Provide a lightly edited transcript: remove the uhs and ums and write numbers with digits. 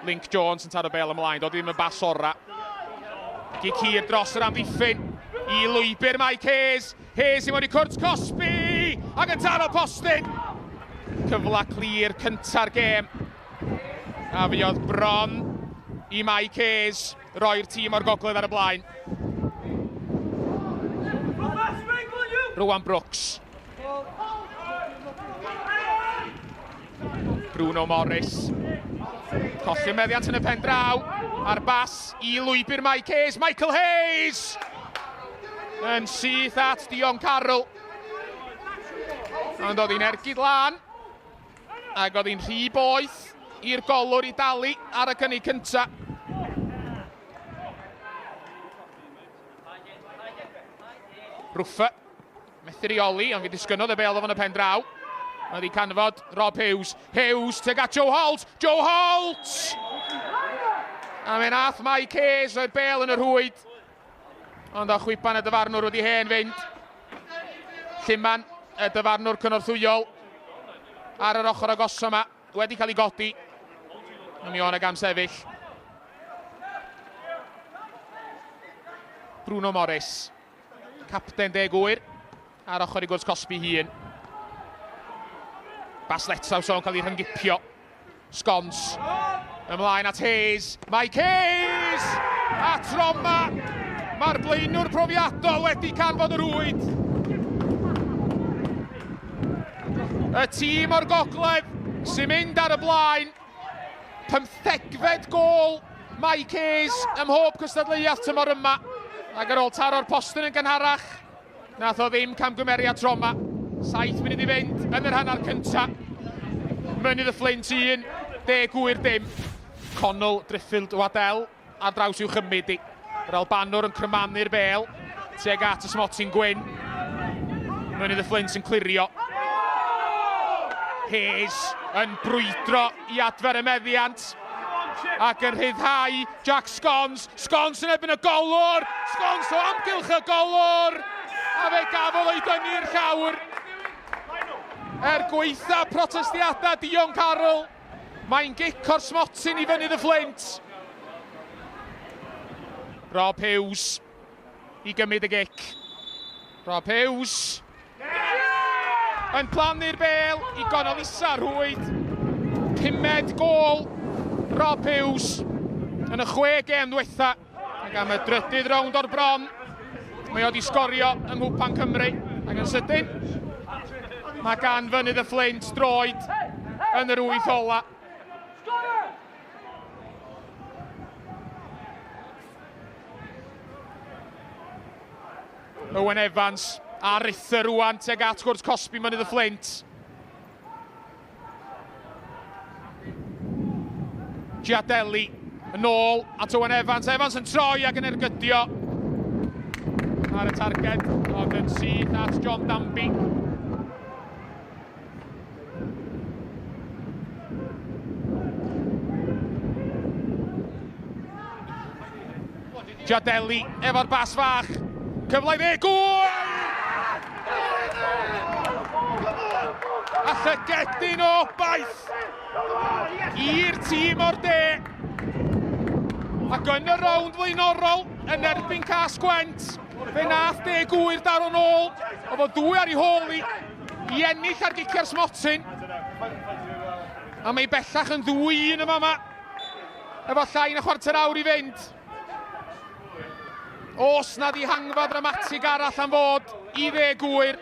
Link Jones yn taro bel ymlaen, dod ddim yn bas ora. Gig hir dros yr amddiffyn. I lwybr Mike Hayes. Hayes i mewn i cwrt Cosby! Ac yn taro postyn. Cyfla clir cynta'r gêm. A fi oedd bron i Mike Hayes roi'r tîm o'r gogledd ar y blaen. Rwan Brooks. Bruno Morris. Colli meddiant yn y pen draw. A'r bas i lwybr Mike Hayes. Michael Hayes! Yn syth at Dion Carroll. Ond oedd hi'n ergyd lan. Ac oedd hi'n rhy boeth i'r golwr i dalu ar y cynnig cynta. Rwffa. Methu reoli, ond fi disgynnodd y bel o'n y pen draw. Oedd hi canfod Rob Hughes. Hughes tuag at Joe Holt. Joe Holt! A mae'n ath Mike Hayes o'r bel yn yr hwyd. Ond o Cwpan y dyfarnwr wedi hen fynd. Llyman y dyfarnwr cynorthwyol ar yr ochr agosaf yma wedi cael ei godi. A mi o'n y gam sefyll. Bruno Morris. Capten de Gŵyr ar ochr i gwrs Cosby hun. Bas Letsaws o'n cael ei rhyngipio. Sgons. Ymlaen at Hayes. Mike Hayes! A Troma! Mae'r blaenwr profiadol wedi canfod yr wyd. Y tîm o'r gogledd sy'n mynd ar y blaen. 15fed gôl Mike Hayes ym mhob cystadleuaeth tymor yma. Ac ar ôl taro'r postyn yn gynharach, nath o ddim camgymeriad Troma. 7 munud i fynd yn yr hanner cynta. Mynydd y Fflint 1, 10 Gŵyr dim. Connell, Driffield, Waddell ar draws i'w chymryd i. Yr Albanwr yn crymanu'r bel tuag at y smotyn gwyn. Mynydd y Fflint yn clirio. Hayes yn brwydro i adfer y meddiant. Ac yn rhyddhau Jack Sgons. Sgons yn ebyn y golwr. Sgons o amgylch y golwr. A fe gafodd o'i dynnu'r llawr. Gweitha protestiadau Dion Carroll. Mae'n gic o'r smotyn i Mynydd y Fflint. Rob Hughes i gymryd y gic. Rob Hughes yn plannu'r bel i Gonol Isa'r hwyd. 5 gôl Rob Hughes yn y 6 gêm ddiwetha. Ac am y drydydd rownd o'r bron, mae wedi sgorio yng Cwpan Cymru. Ac yn sydyn, mae gan Mynydd y Fflint droed yn yr 8 ola. Owen Evans a Rither rwan tuag at gwrs Cosby Mynydd y Fflint. Giadelli yn ôl at Owen Evans. Evans yn troi ac yn ergydio ar y targed, ond yn syth at John Danby. Giadelli efo'r bas fach. Cyfle i fe, Gŵyr! A llygedyn o obaith i'r tîm o'r de. Ac yn y rownd flaenorol, yn erbyn Cas Gwent, fe nath de Gŵyr daro nôl, o fod 2 ar ei hôl i ennill ar gicio'r smotyn. A mae bellach yn 2-1 yma yma, efo llai na chwarter awr i fynd. Os na ddihangfa dramatig arall am fod i de Gŵyr.